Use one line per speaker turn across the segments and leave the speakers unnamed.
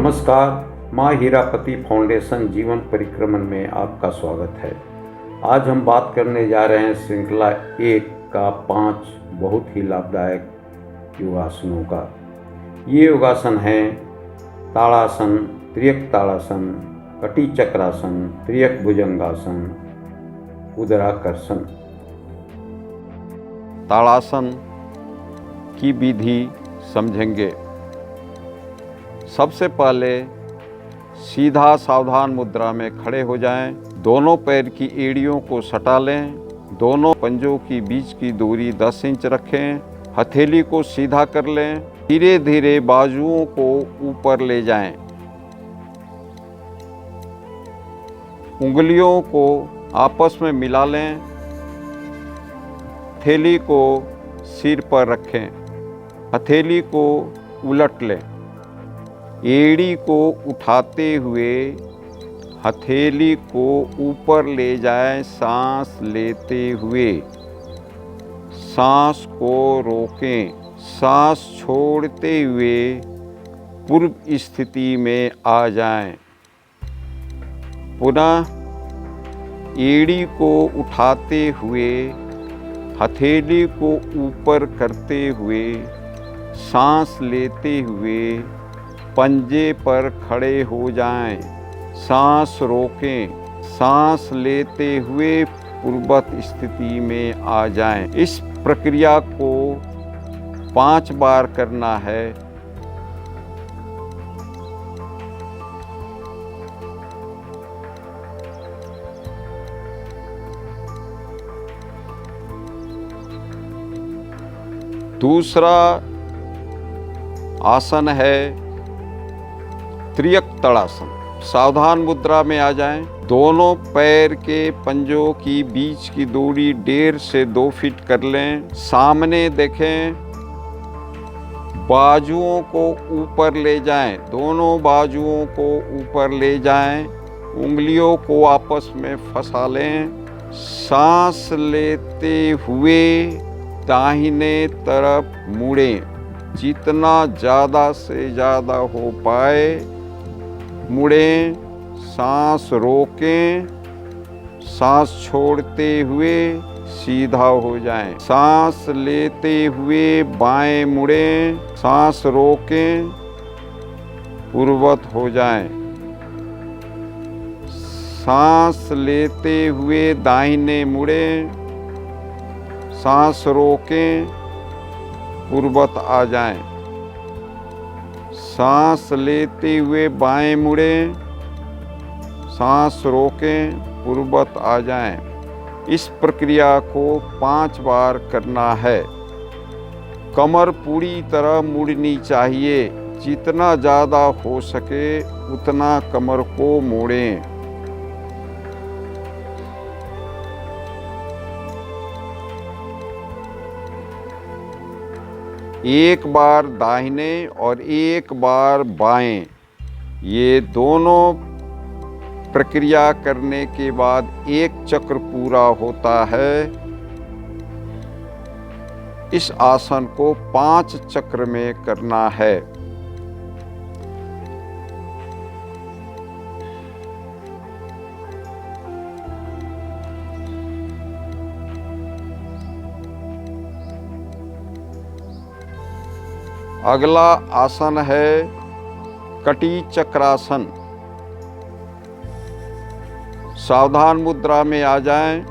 नमस्कार। माँ हीरापति फाउंडेशन जीवन परिक्रमण में आपका स्वागत है। आज हम बात करने जा रहे हैं श्रृंखला 1 का 5 बहुत ही लाभदायक योगासनों का। ये योगासन हैं ताड़ासन, त्रियक ताड़ासन, कटी चक्रासन, त्रियक भुजंगासन, उदराकर्षण। ताड़ासन की विधि समझेंगे। सबसे पहले सीधा सावधान मुद्रा में खड़े हो जाएं। दोनों पैर की एड़ियों को सटा लें। दोनों पंजों की बीच की दूरी 10 इंच रखें। हथेली को सीधा कर लें। धीरे धीरे बाजुओं को ऊपर ले जाएं। उंगलियों को आपस में मिला लें। हथेली को सिर पर रखें। हथेली को उलट लें। एड़ी को उठाते हुए हथेली को ऊपर ले जाएं। सांस लेते हुए सांस को रोकें। सांस छोड़ते हुए पूर्व स्थिति में आ जाएं। पुनः एड़ी को उठाते हुए हथेली को ऊपर करते हुए सांस लेते हुए पंजे पर खड़े हो जाएं। सांस रोकें। सांस लेते हुए पूर्ववत स्थिति में आ जाएं। इस प्रक्रिया को 5 बार करना है। दूसरा आसन है त्रियक ताड़ासन। सावधान मुद्रा में आ जाएं। दोनों पैर के पंजों की बीच की दूरी 1.5 से 2 फीट कर लें। सामने देखें। बाजुओं को ऊपर ले जाएं। दोनों बाजुओं को ऊपर ले जाएं। उंगलियों को आपस में फंसा लें। सांस लेते हुए दाहिने तरफ मुड़ें। जितना ज़्यादा से ज़्यादा हो पाए मुड़ें। सांस रोकें। सांस छोड़ते हुए सीधा हो जाएं। सांस लेते हुए बाएं मुड़ें। सांस रोकें। पूर्ववत हो जाएं। सांस लेते हुए दाहिने मुड़ें। सांस रोकें। पूर्ववत आ जाएं। सांस लेते हुए बाएं मुड़ें। सांस रोकें। पूर्ववत आ जाएं। इस प्रक्रिया को 5 बार करना है। कमर पूरी तरह मुड़नी चाहिए। जितना ज़्यादा हो सके उतना कमर को मोड़ें। एक बार दाहिने और एक बार बाएं। ये दोनों प्रक्रिया करने के बाद एक चक्र पूरा होता है। इस आसन को 5 चक्र में करना है। अगला आसन है कटी चक्रासन। सावधान मुद्रा में आ जाएं।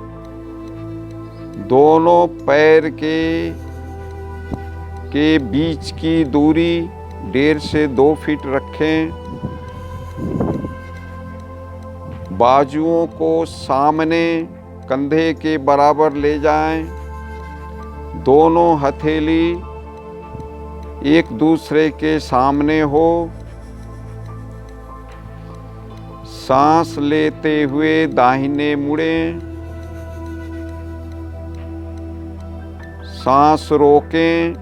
दोनों पैर के बीच की दूरी 1.5 से 2 फीट रखें। बाजुओं को सामने कंधे के बराबर ले जाएं। दोनों हथेली एक दूसरे के सामने हो। सांस लेते हुए दाहिने मुड़ें। सांस रोकें।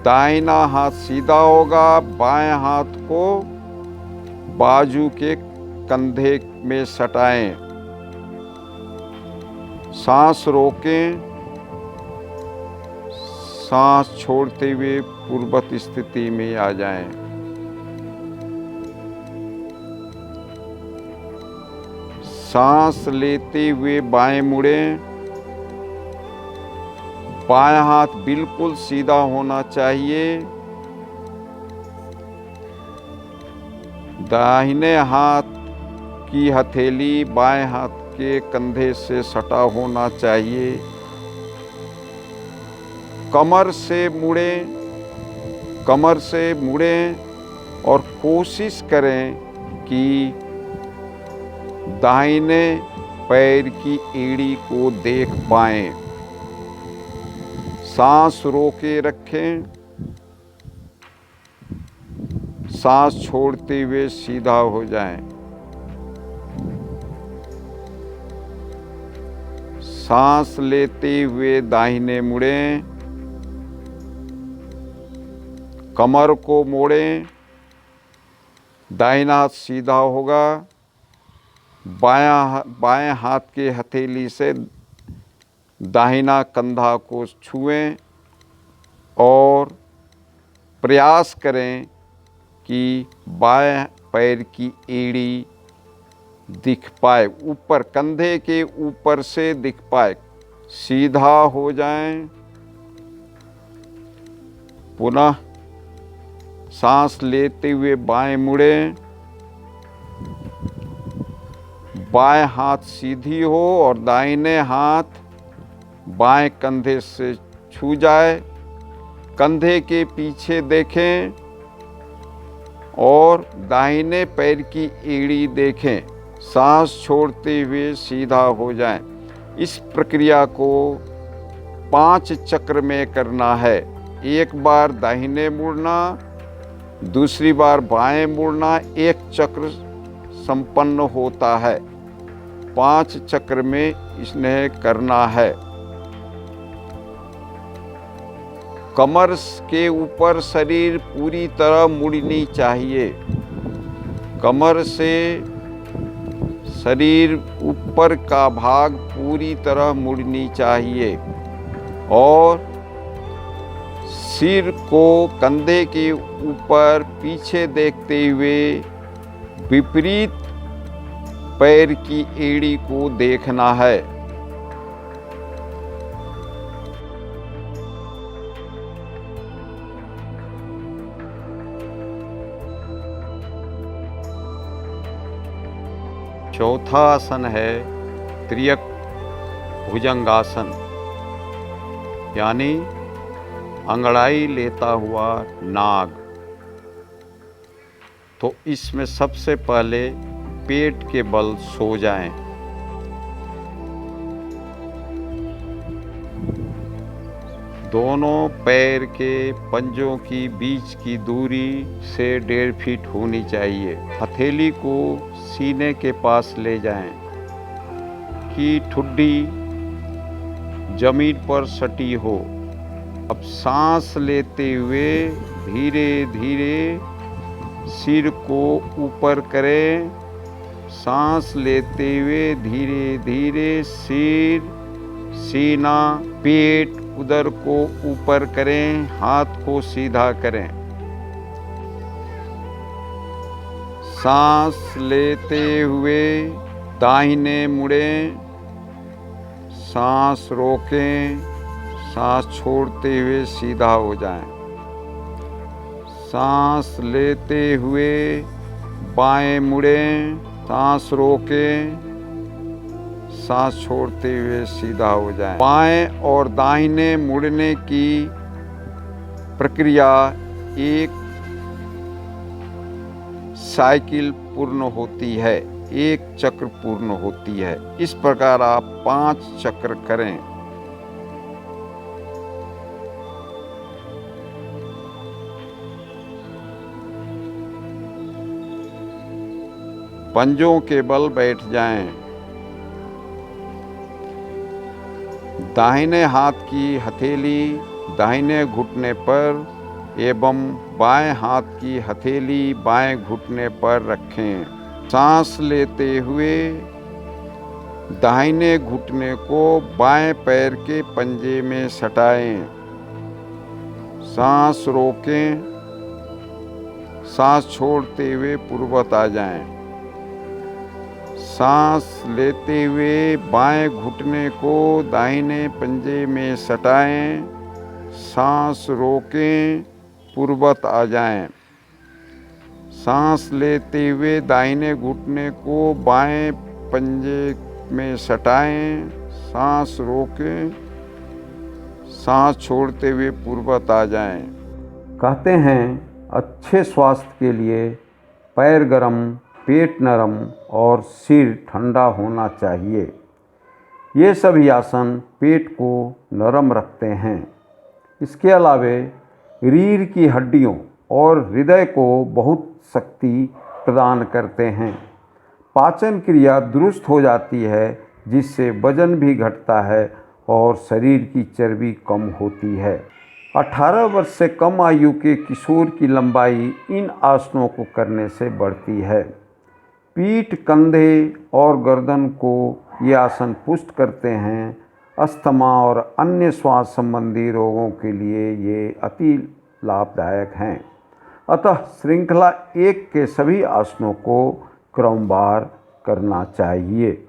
दाहिना हाथ सीधा होगा। बाएं हाथ को बाजू के कंधे में सटाएं। सांस रोकें। सांस छोड़ते हुए पूर्ववत स्थिति में आ जाएं।
सांस लेते हुए बाएं मुड़ें। बायां हाथ बिल्कुल सीधा होना चाहिए। दाहिने हाथ की हथेली बाएं हाथ के कंधे से सटा होना चाहिए। कमर से मुड़ें और कोशिश करें कि दाहिने पैर की एड़ी को देख पाएं। सांस रोके रखें। सांस छोड़ते हुए सीधा हो जाएं। सांस लेते हुए दाहिने मुड़ें। कमर को मोड़ें। दाहिना हाथ सीधा होगा। बाएं हाथ के हथेली से दाहिना कंधा को छुएं और प्रयास करें कि बाएं पैर की एड़ी दिख पाए, ऊपर कंधे के ऊपर से दिख पाए। सीधा हो जाएं। पुनः सांस लेते हुए बाएं मुड़ें। बाएं हाथ सीधी हो और दाहिने हाथ बाएं कंधे से छू जाए। कंधे के पीछे देखें और दाहिने पैर की एड़ी देखें। सांस छोड़ते हुए सीधा हो जाएं। इस प्रक्रिया को 5 चक्र में करना है। एक बार दाहिने मुड़ना, दूसरी बार बाएं मुड़ना, 1 चक्र संपन्न होता है। 5 चक्र में इन्हें करना है। कमर के ऊपर शरीर पूरी तरह मुड़नी चाहिए। कमर से शरीर ऊपर का भाग पूरी तरह मुड़नी चाहिए और सिर को कंधे के ऊपर पीछे देखते हुए विपरीत पैर की एड़ी को देखना है। चौथा आसन है त्रियक भुजंगासन, यानी अंगड़ाई लेता हुआ नाग। तो इसमें सबसे पहले पेट के बल सो जाएं। दोनों पैर के पंजों की बीच की दूरी से 1.5 फीट होनी चाहिए। हथेली को सीने के पास ले जाएं कि ठुड्डी जमीन पर सटी हो। अब सांस लेते हुए धीरे धीरे सिर को ऊपर करें। सांस लेते हुए धीरे धीरे सिर, सीना, पेट, उदर को ऊपर करें। हाथ को सीधा करें। सांस लेते हुए दाहिने मुड़ें। सांस रोकें। सांस छोड़ते हुए सीधा हो जाएं। सांस लेते हुए बाएं मुड़ें। सांस रोकें। सांस छोड़ते हुए सीधा हो जाएं। बाएं और दाहिने मुड़ने की प्रक्रिया एक साइकिल पूर्ण होती है, 1 चक्र पूर्ण होती है। इस प्रकार आप 5 चक्र करें। पंजों के बल बैठ जाएं। दाहिने हाथ की हथेली दाहिने घुटने पर एवं बाएं हाथ की हथेली बाएं घुटने पर रखें। सांस लेते हुए दाहिने घुटने को बाएं पैर के पंजे में सटाएं। सांस रोकें। सांस छोड़ते हुए पूर्ववत आ जाएं। सांस लेते हुए बाएं घुटने को दाहिने पंजे में सटाएं, सांस रोकें, पूर्वत आ जाएं। सांस लेते हुए दाहिने घुटने को बाएं पंजे में सटाएं, सांस रोकें, सांस छोड़ते हुए पूर्वत आ जाएं।
कहते हैं अच्छे स्वास्थ्य के लिए पैर गरम, पेट नरम और सिर ठंडा होना चाहिए। ये सभी आसन पेट को नरम रखते हैं। इसके अलावे रीढ़ की हड्डियों और हृदय को बहुत शक्ति प्रदान करते हैं। पाचन क्रिया दुरुस्त हो जाती है, जिससे वजन भी घटता है और शरीर की चर्बी कम होती है। 18 वर्ष से कम आयु के किशोर की लंबाई इन आसनों को करने से बढ़ती है। पीठ, कंधे और गर्दन को ये आसन पुष्ट करते हैं। अस्थमा और अन्य श्वास संबंधी रोगों के लिए ये अति लाभदायक हैं। अतः श्रृंखला 1 के सभी आसनों को क्रमवार करना चाहिए।